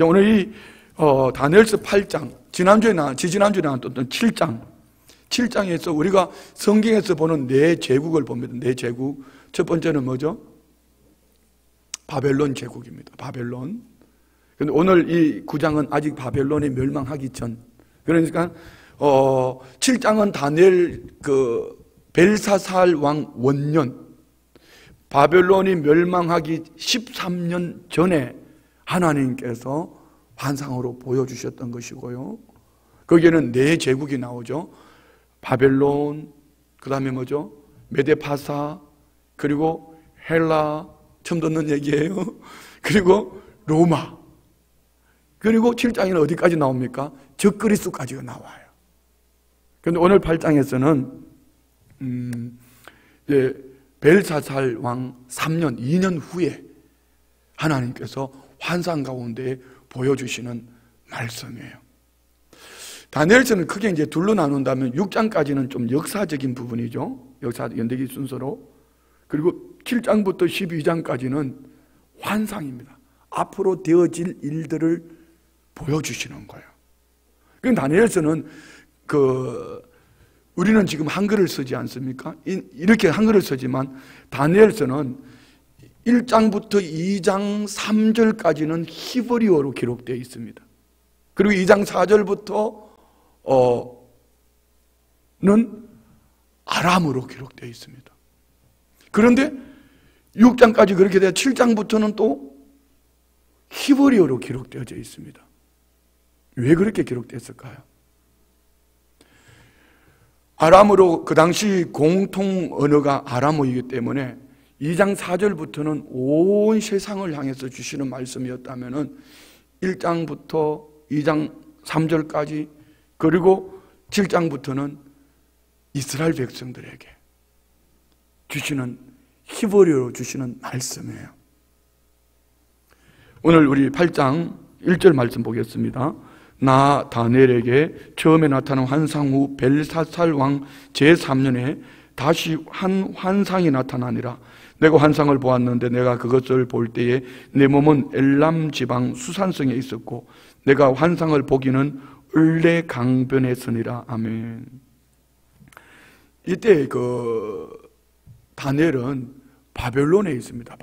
자, 오늘 이 다니엘서 8장, 지지난주에 나왔던 7장에서 우리가 성경에서 보는 네 제국을 봅니다. 네 제국. 첫 번째는 뭐죠? 바벨론 제국입니다. 바벨론. 근데 오늘 이 9장은 아직 바벨론이 멸망하기 전. 그러니까 7장은 다니엘 벨사살 왕 원년, 바벨론이 멸망하기 13년 전에 하나님께서 환상으로 보여주셨던 것이고요. 거기에는 네 제국이 나오죠. 바벨론, 그 다음에 뭐죠? 메데파사, 그리고 헬라, 처음 듣는 얘기예요. 그리고 로마. 그리고 7장에는 어디까지 나옵니까? 적그리스도까지가 나와요. 그런데 오늘 8장에서는 벨사살 왕 3년, 2년 후에 하나님께서 환상 가운데 보여주시는 말씀이에요. 다니엘서는 크게 이제 둘로 나눈다면 6장까지는 좀 역사적인 부분이죠. 역사 연대기 순서로. 그리고 7장부터 12장까지는 환상입니다. 앞으로 되어질 일들을 보여주시는 거예요. 그러니까 다니엘서는 우리는 지금 한글을 쓰지 않습니까? 이렇게 한글을 쓰지만 다니엘서는 1장부터 2장 3절까지는 히브리어로 기록되어 있습니다. 그리고 2장 4절부터는 아람어로 기록되어 있습니다. 그런데 6장까지 그렇게 돼야 7장부터는 또 히브리어로 기록되어져 있습니다. 왜 그렇게 기록됐을까요? 아람어로, 그 당시 공통 언어가 아람어이기 때문에 2장 4절부터는 온 세상을 향해서 주시는 말씀이었다면 1장부터 2장 3절까지 그리고 7장부터는 이스라엘 백성들에게 주시는, 히브리어로 주시는 말씀이에요. 오늘 우리 8장 1절 말씀 보겠습니다. 나 다니엘에게 처음에 나타난 환상 후 벨사살 왕 제3년에 다시 한 환상이 나타나니라. 내가 환상을 보았는데 내가 그것을 볼 때에 내 몸은 엘람 지방 수산성에 있었고 내가 환상을 보기는 을레 강변에 서니라. 아멘. 이때 다니엘은 바벨론에 있습니다.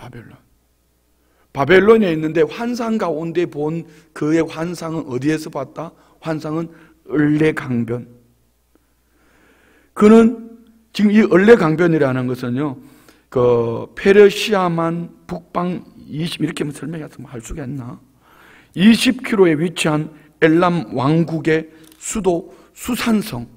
바벨론에 있는데 환상 가운데 본 그의 환상은 어디에서 봤다? 환상은 을레 강변. 그는 지금 이 을레 강변이라는 것은요, 페르시아만 북방 20, 이렇게 설명해서 할 수가 있나? 20km에 위치한 엘람 왕국의 수도 수산성,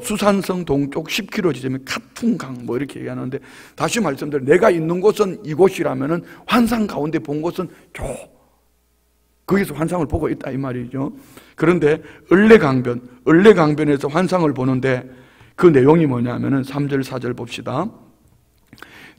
수산성 동쪽 10km 지점에 카툰강 이렇게 얘기하는데, 다시 말씀드려 내가 있는 곳은 이곳이라면은 환상 가운데 본 곳은 거기서 환상을 보고 있다 이 말이죠. 그런데 을레강변에서 환상을 보는데 그 내용이 뭐냐면은 3절 4절 봅시다.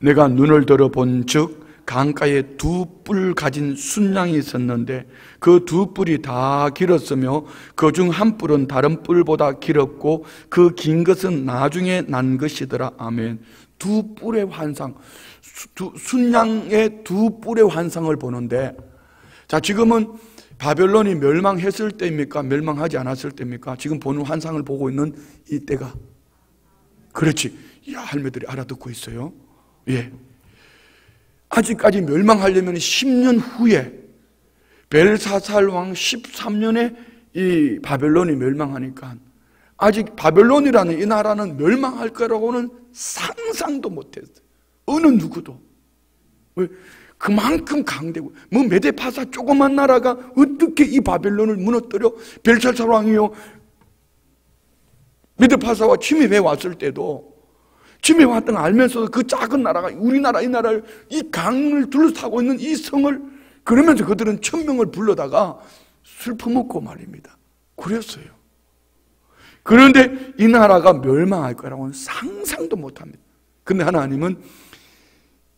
내가 눈을 들어 본즉 강가에 두 뿔 가진 순양이 있었는데 그 두 뿔이 다 길었으며 그 중 한 뿔은 다른 뿔보다 길었고 그 긴 것은 나중에 난 것이더라. 아멘. 두 뿔의 환상, 순양의 두 뿔의 환상을 보는데, 자, 지금은 바벨론이 멸망했을 때입니까? 멸망하지 않았을 때입니까? 지금 보는 환상을 보고 있는 이때가. 그렇지. 야, 할매들이 알아듣고 있어요. 예. 아직까지 멸망하려면 10년 후에 벨사살 왕 13년에 이 바벨론이 멸망하니까 아직 바벨론이라는 이 나라는 멸망할 거라고는 상상도 못했어요. 어느 누구도. 왜? 그만큼 강대고, 메데파사 조그만 나라가 어떻게 이 바벨론을 무너뜨려? 벨사살 왕이요, 메데파사와 침입해 왔을 때도 침입해왔던 걸 알면서도 그 작은 나라가 우리나라 이 나라를, 이 강을 둘러싸고 있는 이 성을, 그러면서 그들은 1000명을 불러다가 술 퍼먹고 말입니다. 그랬어요. 그런데 이 나라가 멸망할 거라고는 상상도 못합니다. 근데 하나님은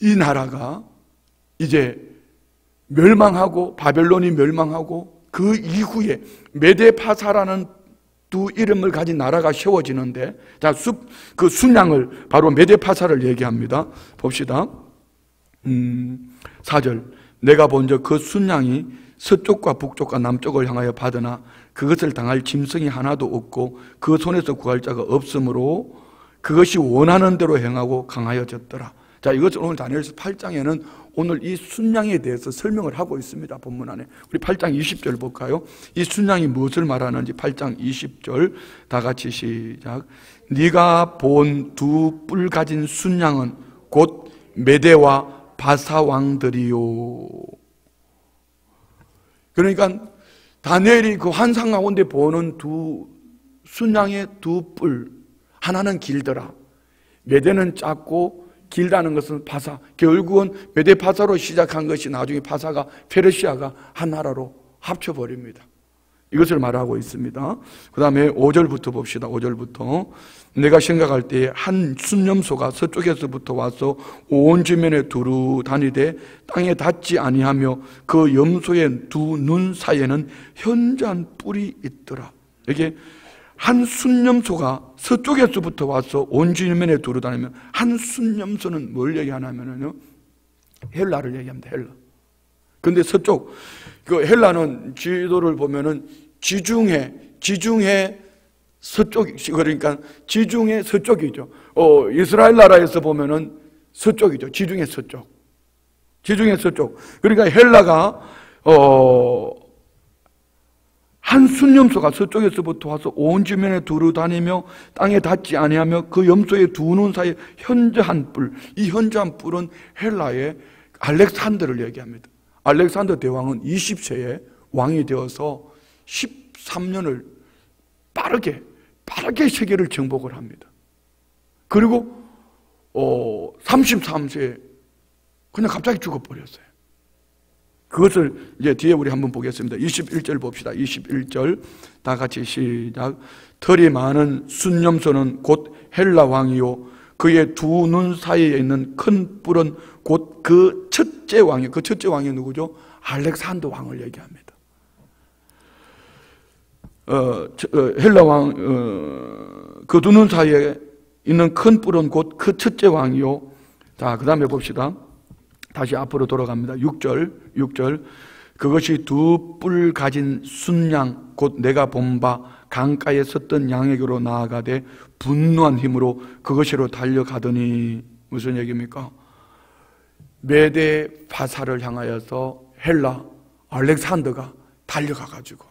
이 나라가 이제 멸망하고 바벨론이 멸망하고 그 이후에 메데파사라는 두 이름을 가진 나라가 세워지는데, 자, 그 순양을 바로 메데파사를 얘기합니다. 봅시다. 4절. 내가 본즉 그 순양이 서쪽과 북쪽과 남쪽을 향하여 받으나 그것을 당할 짐승이 하나도 없고 그 손에서 구할 자가 없으므로 그것이 원하는 대로 행하고 강하여졌더라. 자, 이것을 오늘 다니엘서 8장에는 오늘 이 순양에 대해서 설명을 하고 있습니다. 본문 안에. 우리 8장 20절 볼까요? 이 순양이 무엇을 말하는지 8장 20절 다 같이 시작. 네가 본 두 뿔 가진 순양은 곧 메대와 바사 왕들이요. 그러니까 다니엘이 그 환상 가운데 보는 두 순양의 두 뿔, 하나는 길더라. 메대는 작고 길다는 것은 바사. 결국은 메대 바사로 시작한 것이 나중에 바사가 페르시아가 한 나라로 합쳐버립니다. 이것을 말하고 있습니다. 그 다음에 5절부터 봅시다. 5절부터 내가 생각할 때에 한 순념소가 서쪽에서부터 와서 온 지면에 두루 다니되 땅에 닿지 아니하며 그 염소의 두 눈 사이에는 현저한 뿔이 있더라. 이게 한 순념소가 서쪽에서부터 와서 온 지면에 두루 다니면 한 순념소는 뭘 얘기하냐면요, 헬라를 얘기합니다. 헬라. 근데 서쪽, 그 헬라는 지도를 보면은 지중해 서쪽, 그러니까 지중해 서쪽이죠. 이스라엘 나라에서 보면은 서쪽이죠. 지중해 서쪽. 그러니까 헬라가 한 순염소가 서쪽에서부터 와서 온 지면에 두루 다니며 땅에 닿지 아니하며 그 염소의 두 눈 사이에 현저한 뿔. 이 현저한 뿔은 헬라의 알렉산더를 얘기합니다. 알렉산더 대왕은 20세에 왕이 되어서 13년을 빠르게 세계를 정복을 합니다. 그리고 33세에 그냥 갑자기 죽어버렸어요. 그것을 이제 뒤에 우리 한번 보겠습니다. 21절 봅시다. 21절 다 같이 시작. 털이 많은 순염소는 곧 헬라 왕이요 그의 두 눈 사이에 있는 큰 뿔은 곧 그 첫째 왕이요. 그 첫째 왕이 누구죠? 알렉산더 왕을 얘기합니다. 헬라 왕, 그 두 눈 사이에 있는 큰 뿔은 곧 그 첫째 왕이요. 자, 그 다음에 봅시다. 다시 앞으로 돌아갑니다. 6절. 그것이 두 뿔 가진 순양, 곧 내가 본 바 강가에 섰던 양에게로 나아가되 분노한 힘으로 그것으로 달려가더니 무슨 얘기입니까? 메대 바사를 향하여서 헬라 알렉산더가 달려가가지고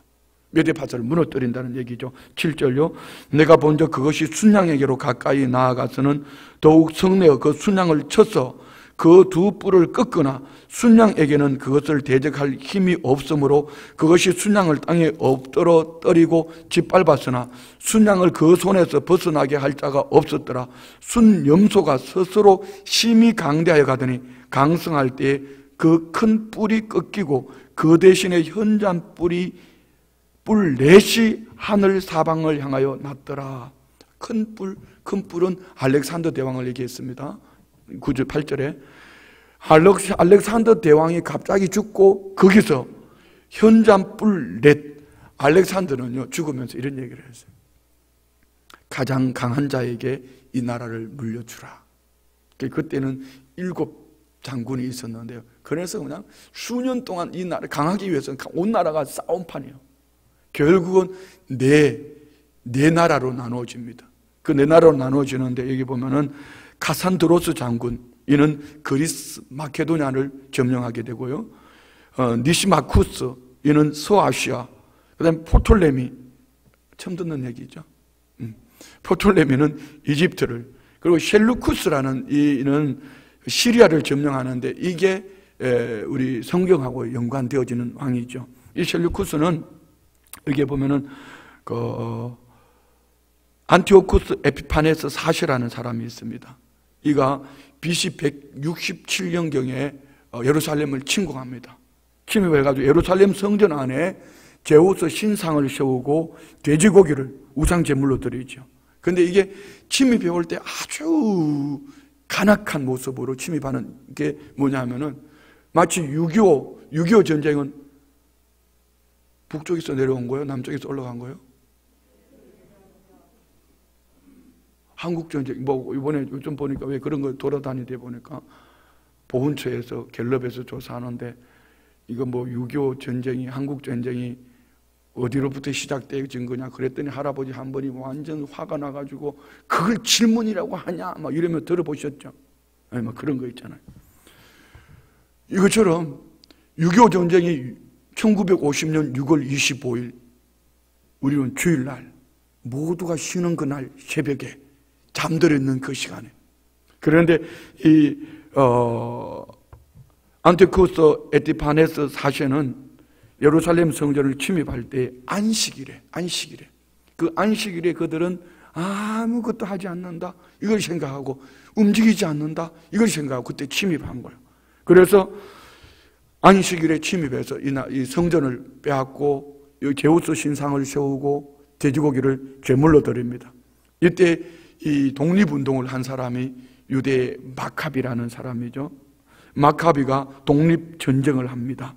메대 바사를 무너뜨린다는 얘기죠. 7절요. 내가 본즉 그것이 순양에게로 가까이 나아가서는 더욱 성내어 그 순양을 쳐서 그 두 뿔을 꺾거나 순양에게는 그것을 대적할 힘이 없으므로 그것이 순양을 땅에 엎드러 떨이고 짓밟았으나 순양을 그 손에서 벗어나게 할 자가 없었더라. 순염소가 스스로 심히 강대하여 가더니 강성할 때에 그 큰 뿔이 꺾이고 그 대신에 현저한 뿔 넷이 하늘 사방을 향하여 났더라. 큰 뿔은 알렉산더 대왕을 얘기했습니다. 9절 8절에 알렉산더 대왕이 갑자기 죽고 거기서 현저한 뿔 넷. 알렉산더는요 죽으면서 이런 얘기를 했어요. 가장 강한 자에게 이 나라를 물려주라. 그때는 7 장군이 있었는데요. 그래서 그냥 수년 동안 이 나라 강하기 위해서는 온 나라가 싸움판이에요. 결국은 네 나라로 나누어집니다. 그 네 나라로 나누어지는데 여기 보면은 카산드로스 장군, 이는 그리스 마케도냐를 점령하게 되고요. 니시마쿠스, 이는 서아시아. 그 다음에 포톨레미, 처음 듣는 얘기죠. 포톨레미는 이집트를, 그리고 셀루쿠스라는 이는 시리아를 점령하는데 이게 우리 성경하고 연관되어지는 왕이죠. 이 셀루쿠스는 여기에 보면은 안티오쿠스 에피파네스 4세라는 사람이 있습니다. 이가 BC 167년경에 예루살렘을 침공합니다. 침입해가지고 예루살렘 성전 안에 제우스 신상을 세우고 돼지고기를 우상 제물로 드리죠. 근데 이게 침입해 올 때 아주 간악한 모습으로 침입하는 게 뭐냐면은 마치 6.25 전쟁은 북쪽에서 내려온 거예요? 남쪽에서 올라간 거예요? 한국전쟁, 이번에 요즘 보니까 왜 그런 거 돌아다니다 보니까 보훈처에서 갤럽에서 조사하는데 이거 뭐 6.25 전쟁이, 한국 전쟁이 어디로부터 시작되어진 거냐 그랬더니 할아버지 한 분이 완전 화가 나가지고 그걸 질문이라고 하냐 막 이러면 들어보셨죠? 아니 뭐 그런 거 있잖아요. 이것처럼 6.25 전쟁이 1950년 6월 25일 우리는 주일날 모두가 쉬는 그날 새벽에 잠들어 있는 그 시간에, 그런데 이 안티오쿠스 에피파네스 4세는 예루살렘 성전을 침입할 때 안식일에 그 안식일에 그들은 아무것도 하지 않는다 이걸 생각하고 움직이지 않는다 이걸 생각하고 그때 침입한 거예요. 그래서 안식일에 침입해서 이 성전을 빼앗고 제우스 신상을 세우고 돼지고기를 제물로 드립니다. 이때 이 독립운동을 한 사람이 유대 마카비라는 사람이죠. 마카비가 독립전쟁을 합니다.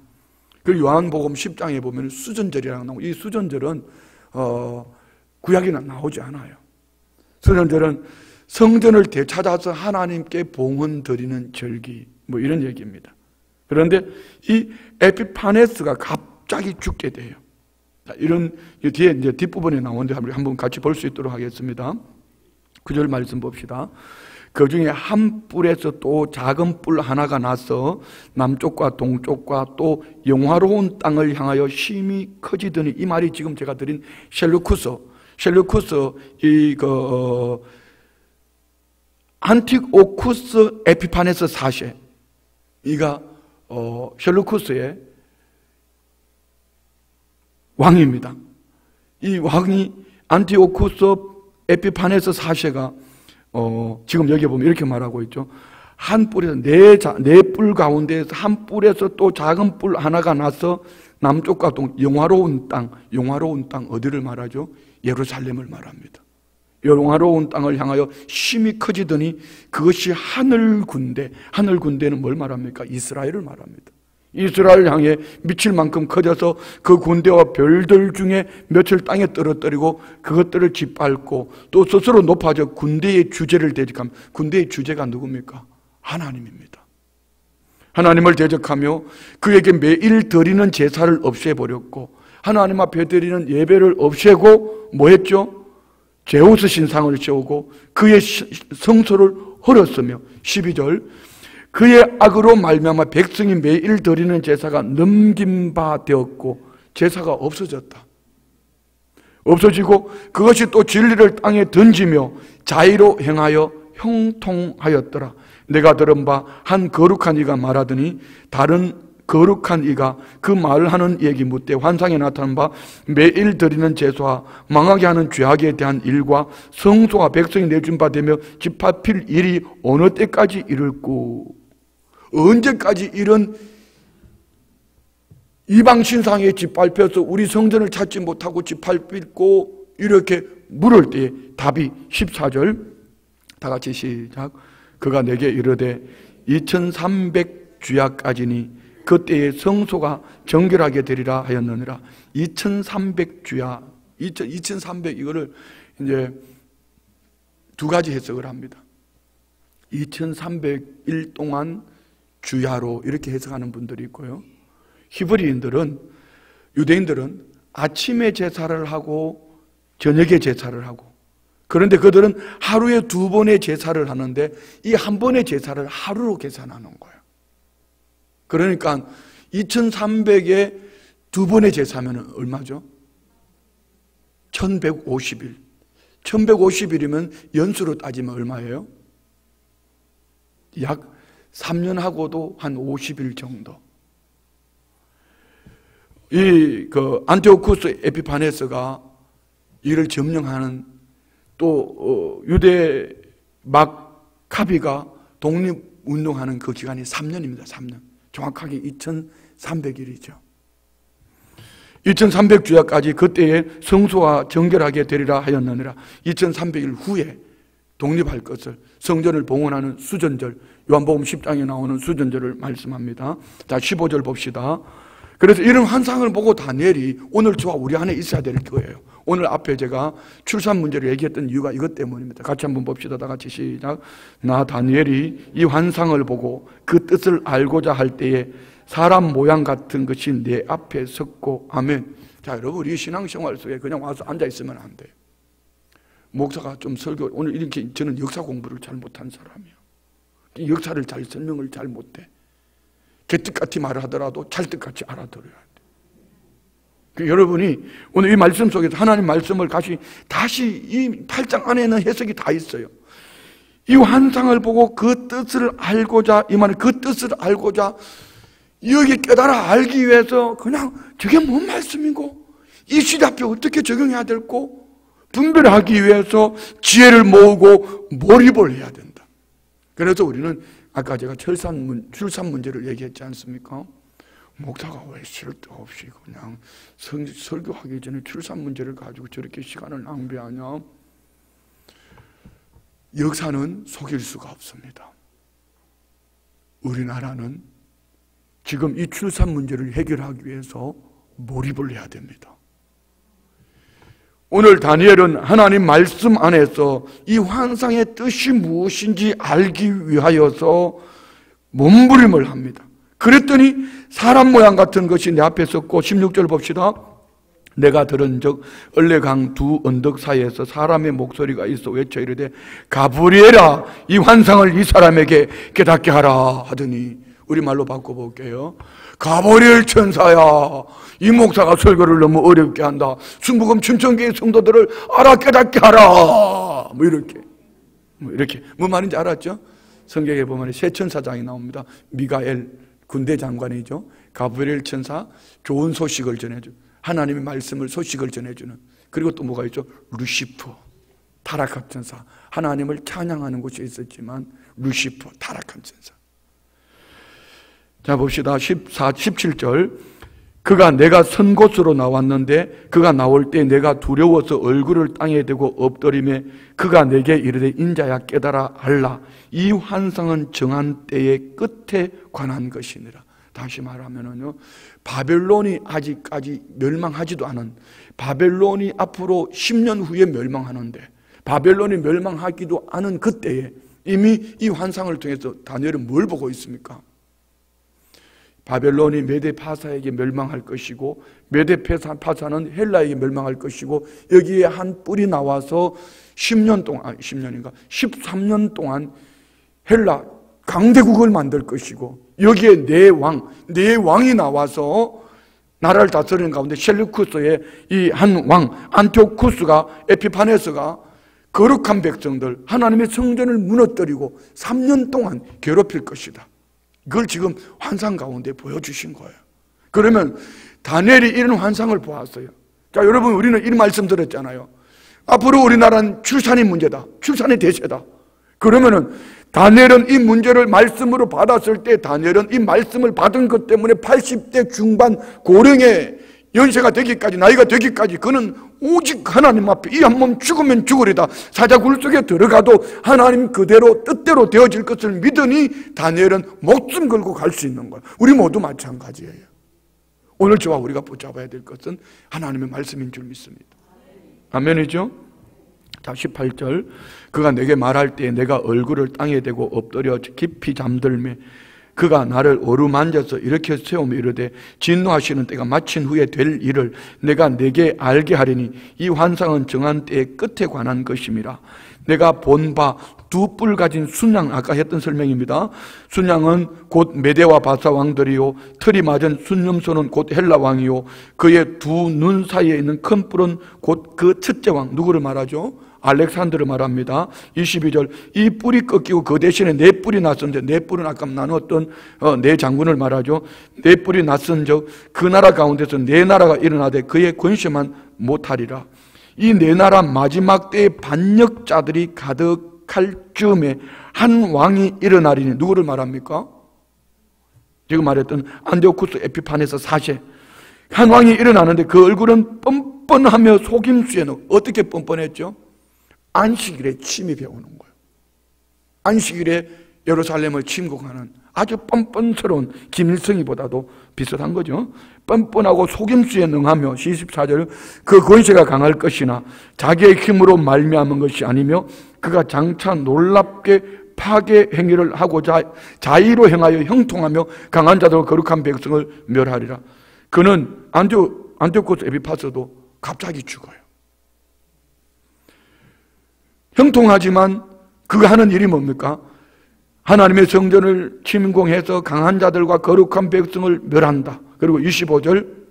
그 요한복음 10장에 보면 수전절이라고 나오고, 이 수전절은 구약에는 나오지 않아요. 수전절은 성전을 되찾아서 하나님께 봉헌 드리는 절기 뭐 이런 얘기입니다. 그런데 이 에피파네스가 갑자기 죽게 돼요. 이런 뒤에 이제 뒷부분에 나오는데 한번 같이 볼 수 있도록 하겠습니다. 9절 말씀 봅시다. 그 중에 한 뿔에서 또 작은 뿔 하나가 나서 남쪽과 동쪽과 또 영화로운 땅을 향하여 심히 커지더니, 이 말이 지금 제가 드린 셀루쿠스 안티오쿠스 에피파네스 4세, 이가 셀루쿠스의 왕입니다. 이 왕이 안티오쿠스 에피파네스 4세가 지금 여기 보면 이렇게 말하고 있죠. 한 뿔에서 네 뿔 가운데에서 한 뿔에서 또 작은 뿔 하나가 나서 남쪽과 동 영화로운 땅 어디를 말하죠? 예루살렘을 말합니다. 영화로운 땅을 향하여 심히 커지더니 그것이 하늘 군대는 뭘 말합니까? 이스라엘을 말합니다. 이스라엘 향해 미칠 만큼 커져서 그 군대와 별들 중에 몇을 땅에 떨어뜨리고 그것들을 짓밟고 또 스스로 높아져 군대의 주제를 대적하며, 군대의 주제가 누굽니까? 하나님입니다. 하나님을 대적하며 그에게 매일 드리는 제사를 없애버렸고, 하나님 앞에 드리는 예배를 없애고 뭐 했죠? 제우스 신상을 세우고 그의 성소를 헐었으며, 12절, 그의 악으로 말미암아 백성이 매일 드리는 제사가 넘긴 바 되었고, 제사가 없어지고 그것이 또 진리를 땅에 던지며 자의로 행하여 형통하였더라. 내가 들은 바 한 거룩한 이가 말하더니 다른 거룩한 이가 그 말을 하는 얘기 묻되, 환상에 나타난 바 매일 드리는 제사와 망하게 하는 죄악에 대한 일과 성소와 백성이 내준 바 되며 짓밟힐 일이 어느 때까지 이를꼬? 언제까지 이런 이방 신상에 짓밟혀서 우리 성전을 찾지 못하고 짓밟고 이렇게 물을 때, 답이 14절 다 같이 시작. 그가 내게 이르되 2300주야까지니 그때의 성소가 정결하게 되리라 하였느니라. 2300주야, 2300, 이거를 이제 두 가지 해석을 합니다. 2300일 동안 주야로 이렇게 해석하는 분들이 있고요. 히브리인들은, 유대인들은 아침에 제사를 하고 저녁에 제사를 하고, 그런데 그들은 하루에 2번의 제사를 하는데 이 한 번의 제사를 하루로 계산하는 거예요. 그러니까 2300에 2번의 제사면 얼마죠? 1150일. 1150일이면 연수로 따지면 얼마예요? 약 3년하고도 한 50일 정도. 안티오쿠스 에피파네스가 이를 점령하는, 또 유대 마카비가 독립운동하는 그 기간이 3년입니다. 3년. 정확하게 2300일이죠. 2300주야까지 그때에 성소와 정결하게 되리라 하였느니라. 2300일 후에 독립할 것을, 성전을 봉헌하는 수전절, 요한복음 10장에 나오는 수전절을 말씀합니다. 자, 15절 봅시다. 그래서 이런 환상을 보고 다니엘이 오늘 저와 우리 안에 있어야 될 거예요. 오늘 앞에 제가 출산 문제를 얘기했던 이유가 이것 때문입니다. 같이 한번 봅시다. 다 같이 시작. 나 다니엘이 이 환상을 보고 그 뜻을 알고자 할 때에 사람 모양 같은 것이 내 앞에 섰고. 아멘. 자, 여러분, 우리 신앙생활 속에 그냥 와서 앉아있으면 안 돼요. 목사가 좀 설교, 오늘 이렇게 저는 역사 공부를 잘 못한 사람이에요. 역사를 잘 설명을 잘 못해. 개뜻같이 말하더라도 찰떡같이 알아들어야 돼. 여러분이 오늘 이 말씀 속에서 하나님 말씀을 다시 이 8장 안에는 해석이 다 있어요. 이 환상을 보고 그 뜻을 알고자, 이 말은 그 뜻을 알고자 여기 깨달아 알기 위해서 그냥 저게 뭔 말씀이고 이 시대 앞에 어떻게 적용해야 될고 분별하기 위해서 지혜를 모으고 몰입을 해야 된다. 그래서 우리는 아까 제가 출산 문제를 얘기했지 않습니까? 목사가 왜 쓸데없이 그냥 설교하기 전에 출산 문제를 가지고 저렇게 시간을 낭비하냐? 역사는 속일 수가 없습니다. 우리나라는 지금 이 출산 문제를 해결하기 위해서 몰입을 해야 됩니다. 오늘 다니엘은 하나님 말씀 안에서 이 환상의 뜻이 무엇인지 알기 위하여서 몸부림을 합니다. 그랬더니 사람 모양 같은 것이 내 앞에 섰고 16절 봅시다. 내가 들은 적 얼레강 두 언덕 사이에서 사람의 목소리가 있어 외쳐 이르되 가브리엘아 이 환상을 이 사람에게 깨닫게 하라 하더니 우리말로 바꿔볼게요. 가브리엘 천사야, 이 목사가 설교를 너무 어렵게 한다. 순복음 춘천교회 성도들을 알아 깨닫게 하라. 이렇게 뭐 말인지 알았죠? 성경에 보면 세 천사장이 나옵니다. 미가엘 군대 장관이죠. 가브리엘 천사 좋은 소식을 전해줘. 하나님의 말씀을 소식을 전해주는. 그리고 또 뭐가 있죠? 루시퍼 타락한 천사. 하나님을 찬양하는 곳이 있었지만 루시퍼 타락한 천사. 자 봅시다. 17절 그가 내가 선 곳으로 나왔는데 그가 나올 때 내가 두려워서 얼굴을 땅에 대고 엎드리며 그가 내게 이르되 인자야 깨달아 알라 이 환상은 정한 때의 끝에 관한 것이니라. 다시 말하면은요, 바벨론이 아직까지 멸망하지도 않은, 바벨론이 앞으로 10년 후에 멸망하는데 바벨론이 멸망하기도 않은 그때에 이미 이 환상을 통해서 다니엘은 뭘 보고 있습니까? 바벨론이 메데파사에게 멸망할 것이고 메데파사는 헬라에게 멸망할 것이고 여기에 한 뿔이 나와서 13년 동안 헬라 강대국을 만들 것이고 여기에 네 왕이 나와서 나라를 다스리는 가운데 셀루쿠스의 이 한 왕 안티오쿠스가 에피파네스가 거룩한 백성들 하나님의 성전을 무너뜨리고 3년 동안 괴롭힐 것이다. 이걸 지금 환상 가운데 보여주신 거예요. 그러면 다니엘이 이런 환상을 보았어요. 자, 여러분 우리는 이런 말씀 들었잖아요. 앞으로 우리나라는 출산이 문제다. 출산이 대세다. 그러면은 다니엘은 이 문제를 말씀으로 받았을 때 다니엘은 이 말씀을 받은 것 때문에 80대 중반 고령의 연세가 되기까지 나이가 되기까지 그는 오직 하나님 앞에 이 한 몸 죽으면 죽으리다. 사자굴 속에 들어가도 하나님 그대로 뜻대로 되어질 것을 믿으니 다니엘은 목숨 걸고 갈 수 있는 거예요. 우리 모두 마찬가지예요. 오늘 저와 우리가 붙잡아야 될 것은 하나님의 말씀인 줄 믿습니다. 아멘이죠? 자 18절 그가 내게 말할 때 내가 얼굴을 땅에 대고 엎드려 깊이 잠들매 그가 나를 어루만져서 이렇게 세우며 이르되 진노하시는 때가 마친 후에 될 일을 내가 내게 알게 하리니 이 환상은 정한 때의 끝에 관한 것임이라. 내가 본 바 두 뿔 가진 순양, 아까 했던 설명입니다. 순양은 곧 메대와 바사 왕들이요 털이 맞은 순념소는 곧 헬라 왕이요 그의 두 눈 사이에 있는 큰 뿔은 곧 그 첫째 왕, 누구를 말하죠? 알렉산더를 말합니다. 22절 이 뿔이 꺾이고 그 대신에 네 뿔이 났었는데 네 뿔은 아까 나누었던 네 장군을 말하죠. 네 뿔이 났은즉 그 나라 가운데서 네 나라가 일어나되 그의 권세만 못하리라. 이 네 나라 마지막 때의 반역자들이 가득할 즈음에 한 왕이 일어나리니 누구를 말합니까? 지금 말했던 안디오쿠스 에피파네스 4세 한 왕이 일어나는데 그 얼굴은 뻔뻔하며 속임수에 넣어. 어떻게 뻔뻔했죠? 안식일에 침입해 오는 거예요. 안식일에 예루살렘을 침공하는 아주 뻔뻔스러운 김일성이보다도 비슷한 거죠. 뻔뻔하고 속임수에 능하며 24절 그 권세가 강할 것이나 자기의 힘으로 말미암은 것이 아니며 그가 장차 놀랍게 파괴 행위를 하고자 자의로 행하여 형통하며 강한 자들과 거룩한 백성을 멸하리라. 그는 안티오코스 에피파스도 갑자기 죽어요. 형통하지만 그가 하는 일이 뭡니까? 하나님의 성전을 침공해서 강한 자들과 거룩한 백성을 멸한다. 그리고 25절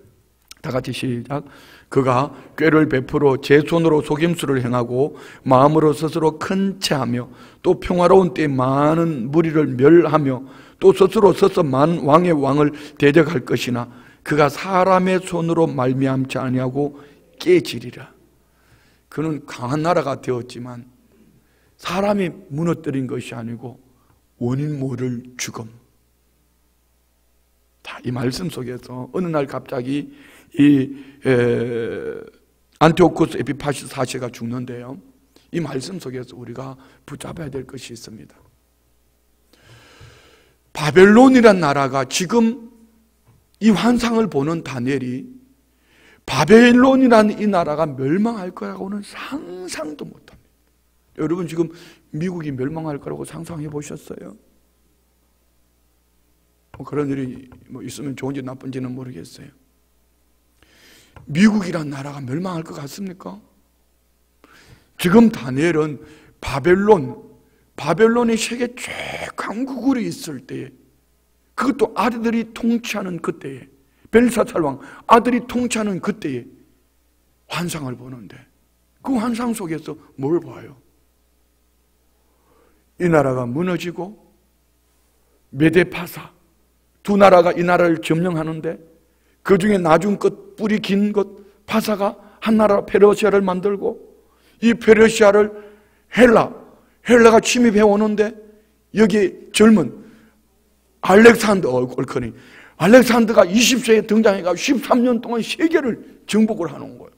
다 같이 시작. 그가 꾀를 베풀어 제 손으로 속임수를 행하고 마음으로 스스로 큰 체하며 또 평화로운 때에 많은 무리를 멸하며 또 스스로 서서 만 왕의 왕을 대적할 것이나 그가 사람의 손으로 말미암지 아니하고 깨지리라. 그는 강한 나라가 되었지만 사람이 무너뜨린 것이 아니고 원인 모를 죽음. 이 말씀 속에서 어느 날 갑자기 안티오코스 에피파스 4세가 죽는데요. 이 말씀 속에서 우리가 붙잡아야 될 것이 있습니다. 바벨론이란 나라가 지금 이 환상을 보는 다니엘이 바벨론이라는 이 나라가 멸망할 거라고는 상상도 못합니다. 여러분 지금 미국이 멸망할 거라고 상상해 보셨어요? 그런 일이 있으면 좋은지 나쁜지는 모르겠어요. 미국이란 나라가 멸망할 것 같습니까? 지금 다니엘은 바벨론이 세계 최강국으로 있을 때에, 그것도 아들이 통치하는 그때에, 벨사살 왕 아들이 통치하는 그때에 환상을 보는데 그 환상 속에서 뭘 봐요? 이 나라가 무너지고 메데파사 두 나라가 이 나라를 점령하는데 그 중에 나중 것 뿌리 긴 것 파사가 한 나라 페르시아를 만들고 이 페르시아를 헬라가 침입해 오는데 여기 젊은 알렉산더가 20세에 등장해가 13년 동안 세계를 정복을 하는 거예요.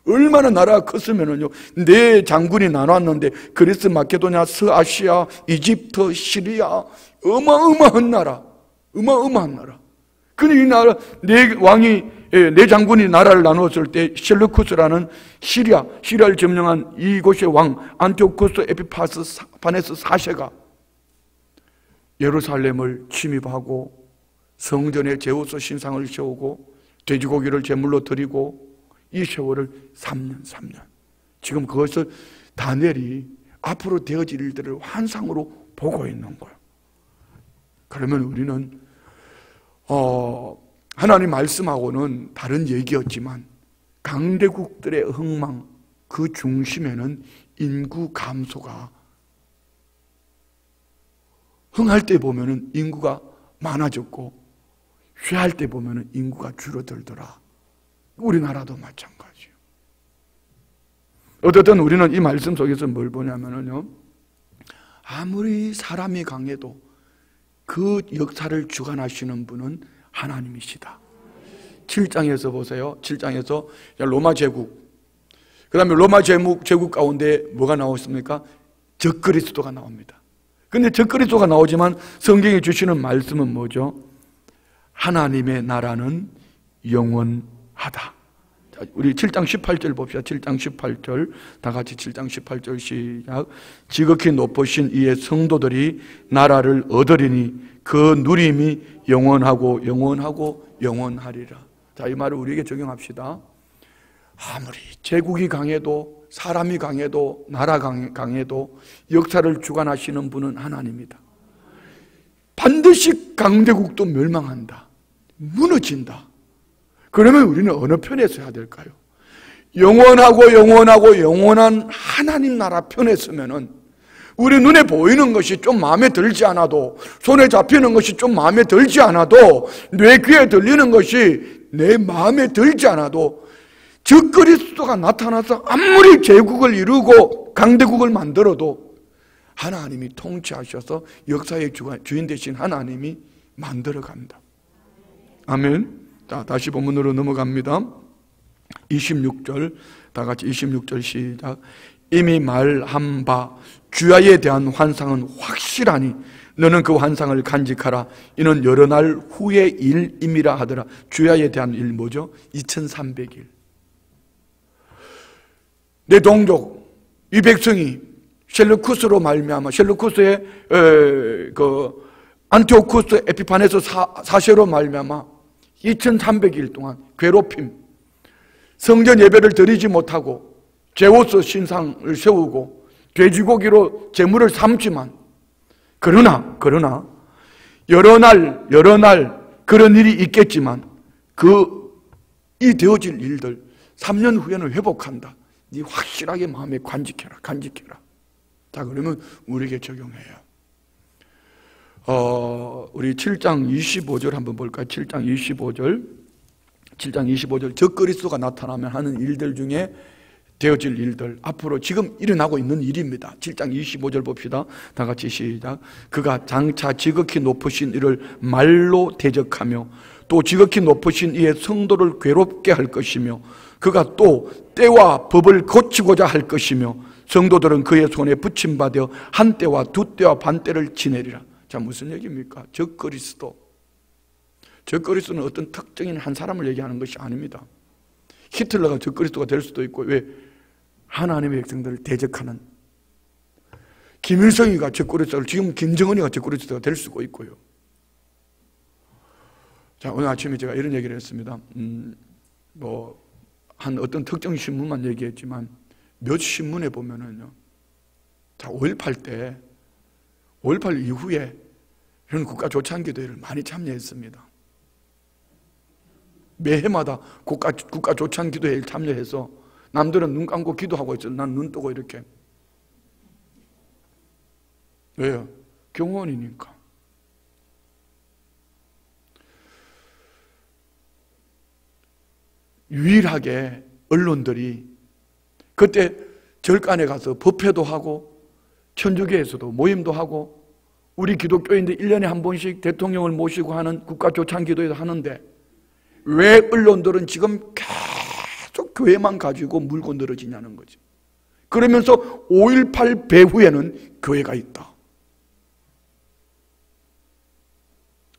얼마나 나라가 컸으면요, 네 장군이 나눴는데 그리스, 마케도니아, 서아시아, 이집트, 시리아, 어마어마한 나라. 근데 이 나라 네 장군이 나라를 나누었을 때 셀루쿠스라는 시리아를 점령한 이곳의 왕 안티오코스 에피파네스 4세가 예루살렘을 침입하고 성전에 제우스 신상을 세우고 돼지고기를 제물로 드리고 이 세월을 3년. 지금 그것을 다니엘이 앞으로 되어질 일들을 환상으로 보고 있는 거예요. 그러면 우리는 하나님 말씀하고는 다른 얘기였지만 강대국들의 흥망 그 중심에는 인구 감소가, 흥할 때 보면은 인구가 많아졌고 쇠할 때 보면은 인구가 줄어들더라. 우리나라도 마찬가지예요. 어쨌든 우리는 이 말씀 속에서 뭘 보냐면요, 아무리 사람이 강해도 그 역사를 주관하시는 분은 하나님이시다. 7장에서 보세요. 7장에서 로마 제국, 그 다음에 로마 제국 가운데 뭐가 나왔습니까? 적그리스도가 나옵니다. 근데 적그리스도가 나오지만 성경이 주시는 말씀은 뭐죠? 하나님의 나라는 영원하다. 자, 우리 7장 18절 봅시다. 7장 18절 다 같이 7장 18절 시작. 지극히 높으신 이의 성도들이 나라를 얻으리니 그 누림이 영원하고 영원하리라. 자, 이 말을 우리에게 적용합시다. 아무리 제국이 강해도 사람이 강해도 나라 강해도 역사를 주관하시는 분은 하나님이다. 반드시 강대국도 멸망한다. 무너진다. 그러면 우리는 어느 편에 서야 될까요? 영원한 하나님 나라 편에 서면은 우리 눈에 보이는 것이 좀 마음에 들지 않아도, 손에 잡히는 것이 좀 마음에 들지 않아도, 뇌 귀에 들리는 것이 내 마음에 들지 않아도 적그리스도가 나타나서 아무리 제국을 이루고 강대국을 만들어도 하나님이 통치하셔서 역사의 주인 되신 하나님이 만들어간다. 아멘. 자, 다시 본문으로 넘어갑니다. 26절 다 같이 26절 시작. 이미 말한 바 주야에 대한 환상은 확실하니 너는 그 환상을 간직하라. 이는 여러 날 후의 일임이라 하더라. 주야에 대한 일 뭐죠? 2300일. 내 동족 이 백성이 셀루쿠스로 말미암아 셀루쿠스의 그 안티오쿠스 에피파네스 사세로 말미암아 2300일 동안 괴롭힘, 성전 예배를 드리지 못하고 제우스 신상을 세우고 돼지고기로 제물을 삼지만 그러나 여러 날 그런 일이 있겠지만 이 되어질 일들 3년 후에는 회복한다. 네 확실하게 마음에 간직해라. 자, 그러면 우리에게 적용해요. 우리 7장 25절 한번 볼까요? 7장 25절 적그리스도가 나타나면 하는 일들 중에 되어질 일들, 앞으로 지금 일어나고 있는 일입니다. 7장 25절 봅시다. 다 같이 시작. 그가 장차 지극히 높으신 이를 말로 대적하며 또 지극히 높으신 이의 성도를 괴롭게 할 것이며 그가 또 때와 법을 고치고자 할 것이며 성도들은 그의 손에 붙임받아 한 때와 두 때와 반 때를 지내리라. 자, 무슨 얘기입니까? 적그리스도는 어떤 특정인 한 사람을 얘기하는 것이 아닙니다. 히틀러가 적그리스도가 될 수도 있고, 왜? 하나님의 백성들을 대적하는 김일성이가 적그리스도가, 지금 김정은이가 적그리스도가 될 수도 있고요. 자, 오늘 아침에 제가 이런 얘기를 했습니다. 한 어떤 특정 신문만 얘기했지만 몇 신문에 보면은요, 자, 5.18 이후에 이런 국가 조찬기도회를 많이 참여했습니다. 매해마다 국가 조찬기도회에 참여해서 남들은 눈 감고 기도하고 있어요. 난 눈 뜨고 이렇게. 왜요? 경호원이니까. 유일하게 언론들이 그때 절간에 가서 법회도 하고 천주교에서도 모임도 하고 우리 기독교인들 1년에 한 번씩 대통령을 모시고 하는 국가조찬기도회도 하는데 왜 언론들은 지금 계속 교회만 가지고 물고 늘어지냐는 거죠. 그러면서 5.18 배후에는 교회가 있다.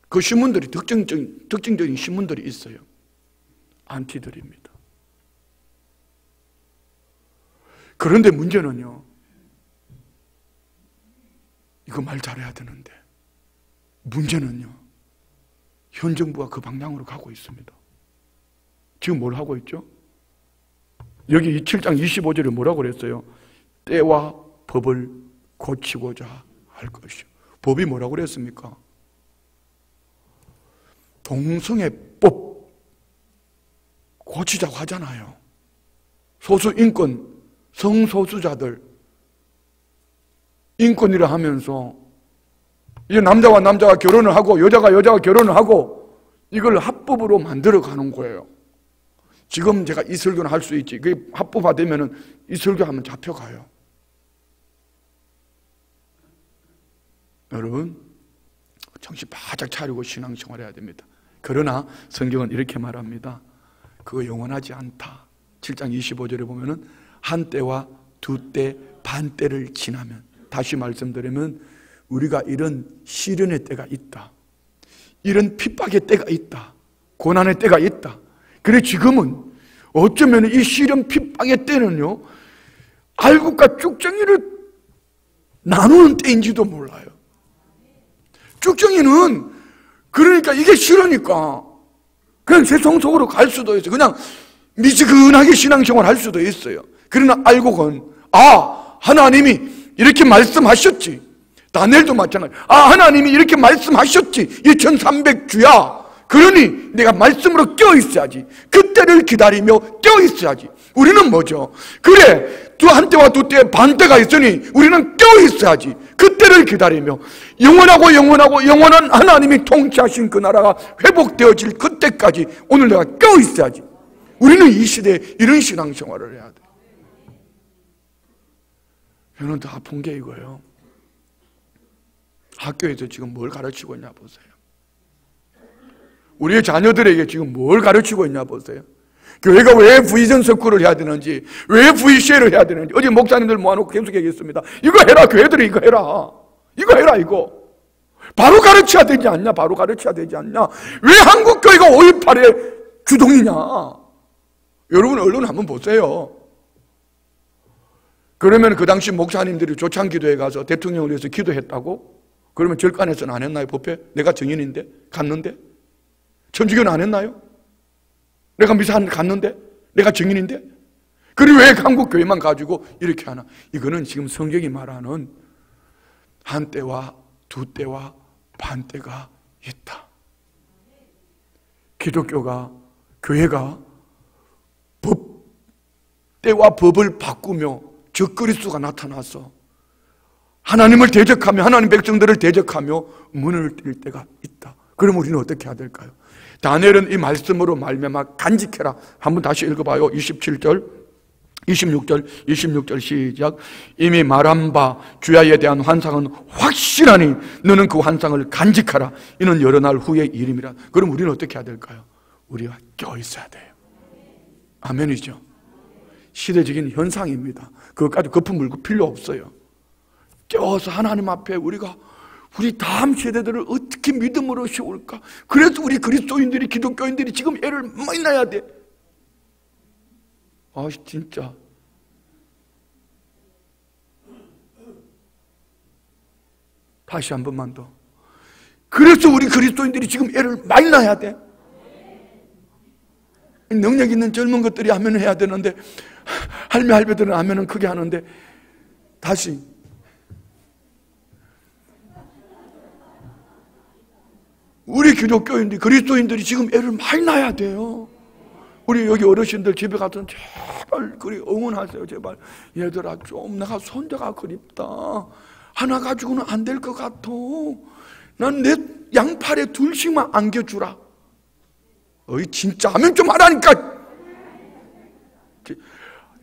그 신문들이 특징적인 신문들이 있어요. 안티들입니다. 그런데 문제는요, 이거 말 잘해야 되는데 문제는요, 현 정부가 그 방향으로 가고 있습니다. 지금 뭘 하고 있죠? 여기 7장 25절에 뭐라고 그랬어요? 때와 법을 고치고자 할 것이요. 법이 뭐라고 그랬습니까? 동성애법 고치자고 하잖아요. 소수인권, 성소수자들 인권이라 하면서 이제 남자와 남자가 결혼을 하고 여자가 결혼을 하고 이걸 합법으로 만들어 가는 거예요. 지금 제가 이 설교는 할 수 있지. 그게 합법화되면은 이 설교하면 잡혀가요. 여러분, 정신 바짝 차리고 신앙생활 해야 됩니다. 그러나 성경은 이렇게 말합니다. 그거 영원하지 않다. 7장 25절에 보면은 한 때와 두 때, 반 때를 지나면, 다시 말씀드리면 우리가 이런 시련의 때가 있다. 이런 핍박의 때가 있다. 고난의 때가 있다. 그래 지금은 어쩌면 이 시련 핍박의 때는요, 알곡과 쭉정이를 나누는 때인지도 몰라요. 쭉정이는 그러니까 이게 싫으니까 그냥 세상 속으로 갈 수도 있어요. 그냥 미지근하게 신앙생활 할 수도 있어요. 그러나 알곡은 하나님이 이렇게 말씀하셨지. 다니엘도 마찬가지야. 하나님이 이렇게 말씀하셨지. 2300주야. 그러니 내가 말씀으로 껴있어야지. 그때를 기다리며 껴있어야지. 우리는 뭐죠? 그래, 한 때와 두 때, 반 때가 있으니 우리는 껴있어야지. 그때를 기다리며 영원하고 영원한 하나님이 통치하신 그 나라가 회복되어질 그때까지 오늘 내가 껴있어야지. 우리는 이 시대에 이런 신앙생활을 해야 돼. 저는 더 아픈 게 이거예요. 학교에서 지금 뭘 가르치고 있냐 보세요. 우리의 자녀들에게 지금 뭘 가르치고 있냐 보세요. 교회가 왜 부의전 석구를 해야 되는지, 왜 부의시회를 해야 되는지. 어제 목사님들 모아놓고 계속 얘기했습니다. 이거 해라, 교회들이 이거 해라. 이거 해라, 이거. 바로 가르쳐야 되지 않냐? 바로 가르쳐야 되지 않냐? 왜 한국교회가 5.18의 주동이냐? 여러분, 언론 한번 보세요. 그러면 그 당시 목사님들이 조창기도에 가서 대통령을 위해서 기도했다고? 그러면 절간에서는 안 했나요? 법회? 내가 증인인데? 갔는데? 천주교는 안 했나요? 내가 미사 갔는데? 내가 증인인데? 그리고 왜 한국교회만 가지고 이렇게 하나? 이거는 지금 성경이 말하는 한때와 두때와 반때가 있다. 기독교가, 교회가 때와 법을 바꾸며 적그리스도가 나타나서 하나님을 대적하며 하나님 백성들을 대적하며 문을 뗄 때가 있다. 그럼 우리는 어떻게 해야 될까요? 다니엘은 이 말씀으로 말미암아 간직해라. 한번 다시 읽어봐요. 27절 26절 시작. 이미 말한 바 주야에 대한 환상은 확실하니 너는 그 환상을 간직하라. 이는 여러 날 후의 일임이라. 그럼 우리는 어떻게 해야 될까요? 우리가 껴 있어야 돼요. 아멘이죠. 시대적인 현상입니다. 그것까지 거품 물고 필요 없어요. 껴서 하나님 앞에 우리 다음 세대들을 어떻게 믿음으로 세울까? 그래서 우리 그리스도인들이, 기독교인들이 지금 애를 많이 낳아야 돼. 아, 진짜. 다시 한 번만 더. 그래서 우리 그리스도인들이 지금 애를 많이 낳아야 돼. 능력 있는 젊은 것들이 하면 해야 되는데, 할매들은 하면은 크게 하는데, 다시. 우리 기독교인들이, 그리스도인들이 지금 애를 많이 낳아야 돼요. 우리 여기 어르신들 집에 가서 제발 그리 응원하세요. 제발 얘들아 좀 내가 손자가 그립다. 하나 가지고는 안 될 것 같아. 난 내 양팔에 둘씩만 안겨주라. 어이 진짜 하면 좀 하라니까.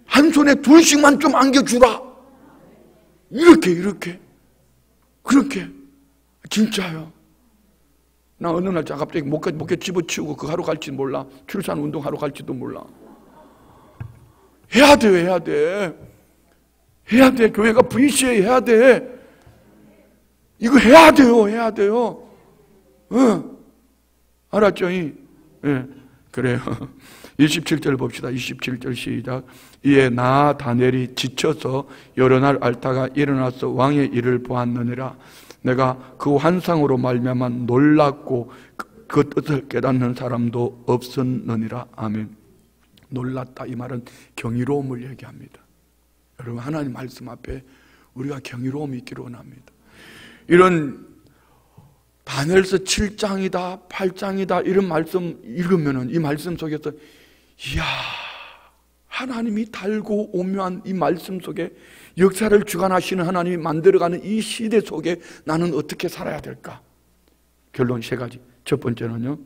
한 손에 둘씩만 좀 안겨주라. 이렇게 그렇게 진짜요. 나 어느 날 갑자기 목에 집어치우고 그 하러 갈지 몰라. 출산 운동하러 갈지도 몰라. 해야 돼. 교회가 VCA 해야 돼. 이거 해야 돼요. 응. 알았죠? 예. 그래요. 27절 봅시다. 27절 시작. 이에 나 다니엘이 지쳐서 여러 날 앓다가 일어나서 왕의 일을 보았느니라. 내가 그 환상으로 말미암아 놀랐고 그 뜻을 깨닫는 사람도 없었느니라. 아멘. 놀랐다 이 말은 경이로움을 얘기합니다. 여러분 하나님 말씀 앞에 우리가 경이로움이 있기를 원합니다. 이런 다니엘서 7장이다 8장이다 이런 말씀 읽으면은 이 말씀 속에서 이야 하나님이 달고 오묘한 이 말씀 속에 역사를 주관하시는 하나님이 만들어가는 이 시대 속에 나는 어떻게 살아야 될까? 결론 세 가지. 첫 번째는요,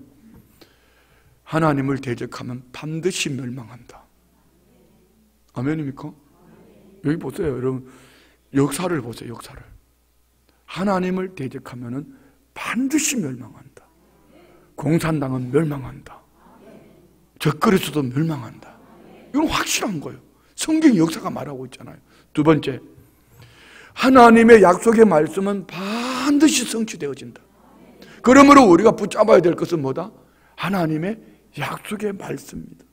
하나님을 대적하면 반드시 멸망한다. 아멘입니까? 여기 보세요, 여러분. 역사를 보세요, 역사를. 하나님을 대적하면 반드시 멸망한다. 공산당은 멸망한다. 적그리스도도 멸망한다. 이건 확실한 거예요. 성경 역사가 말하고 있잖아요. 두 번째, 하나님의 약속의 말씀은 반드시 성취되어진다. 그러므로 우리가 붙잡아야 될 것은 뭐다? 하나님의 약속의 말씀입니다.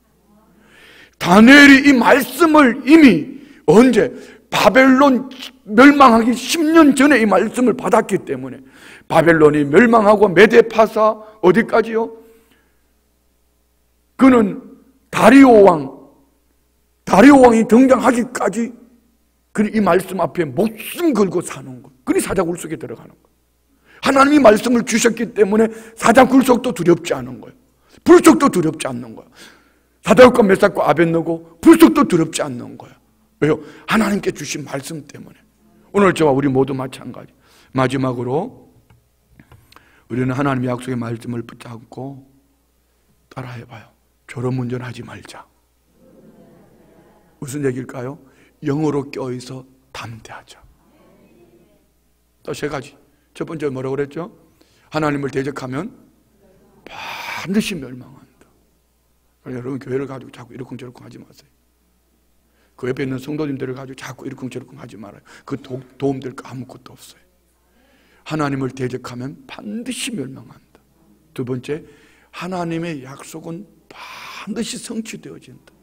다니엘이 이 말씀을 이미 언제? 바벨론 멸망하기 10년 전에 이 말씀을 받았기 때문에 바벨론이 멸망하고 메데파사 어디까지요? 그는 다리오 왕이 등장하기까지 그는 이 말씀 앞에 목숨 걸고 사는 것. 그니 사자굴 속에 들어가는 것. 하나님이 말씀을 주셨기 때문에 사자굴 속도 두렵지 않은 거예요. 불 속도 두렵지 않는 거예요. 사드락과 메삭과 아벳느고 불 속도 두렵지 않는 거예요. 왜요? 하나님께 주신 말씀 때문에. 오늘 저와 우리 모두 마찬가지. 마지막으로 우리는 하나님의 약속의 말씀을 붙잡고 따라해봐요. 졸음운전하지 말자. 무슨 얘기일까요? 영어로 껴있어 담대하자. 또 세 가지. 첫 번째 뭐라고 그랬죠? 하나님을 대적하면 반드시 멸망한다. 여러분 교회를 가지고 자꾸 이러쿵저러쿵 하지 마세요. 그 옆에 있는 성도님들을 가지고 자꾸 이러쿵저러쿵 하지 말아요. 그 도움될 거 아무것도 없어요. 하나님을 대적하면 반드시 멸망한다. 두 번째, 하나님의 약속은 반드시 성취되어진다.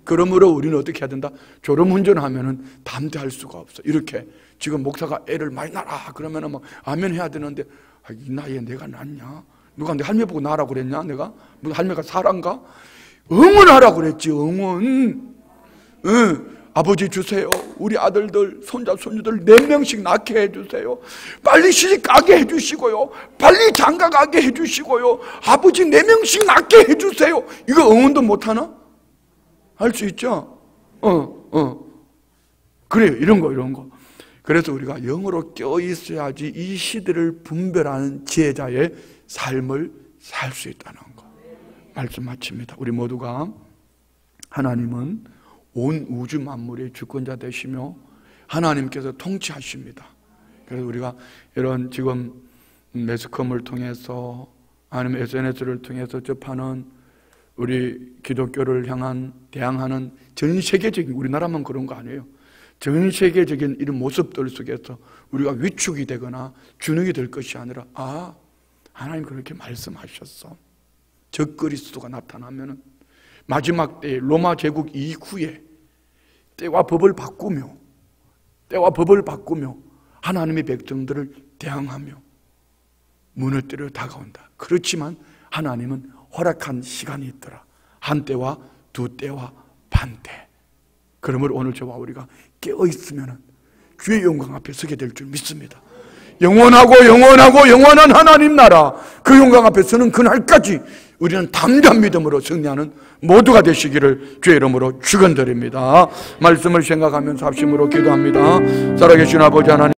그러므로 우리는 어떻게 해야 된다? 졸음운전하면은 담대할 수가 없어. 이렇게 지금 목사가 애를 많이 낳아 그러면은 막 아멘 해야 되는데, 이 나이에 내가 낳냐? 누가 내 할매 보고 낳으라고 그랬냐? 내가 무슨 할매가 사람가? 응원하라고 그랬지. 응원. 응. 아버지 주세요. 우리 아들들, 손자, 손주들 4명씩 낳게 해주세요. 빨리 시집 가게 해주시고요. 빨리 장가 가게 해주시고요. 아버지 4명씩 낳게 해주세요. 이거 응원도 못하나? 할 수 있죠? 그래요. 이런 거. 그래서 우리가 영으로 껴있어야지 이 시대를 분별하는 지혜자의 삶을 살 수 있다는 거. 말씀 마칩니다. 우리 모두가 하나님은 온 우주 만물의 주권자 되시며 하나님께서 통치하십니다. 그래서 우리가 이런 지금 매스컴을 통해서 아니면 SNS를 통해서 접하는 우리 기독교를 향한 대항하는 전 세계적인, 우리나라만 그런 거 아니에요. 전 세계적인 이런 모습들 속에서 우리가 위축이 되거나 주눅이 될 것이 아니라, 하나님 그렇게 말씀하셨어. 적그리스도가 나타나면은 마지막 때에 로마 제국 이후에 때와 법을 바꾸며 하나님의 백성들을 대항하며 무너뜨려 다가온다. 그렇지만 하나님은 허락한 시간이 있더라. 한 때와 두 때와 반 때. 그러므로 오늘 저와 우리가 깨어있으면 주의 영광 앞에 서게 될 줄 믿습니다. 영원한 하나님 나라, 그 영광 앞에 서는 그날까지 우리는 담대한 믿음으로 승리하는 모두가 되시기를 주의 이름으로 축원드립니다. 말씀을 생각하면서 합심으로 기도합니다. 살아계신 아버지 하나님,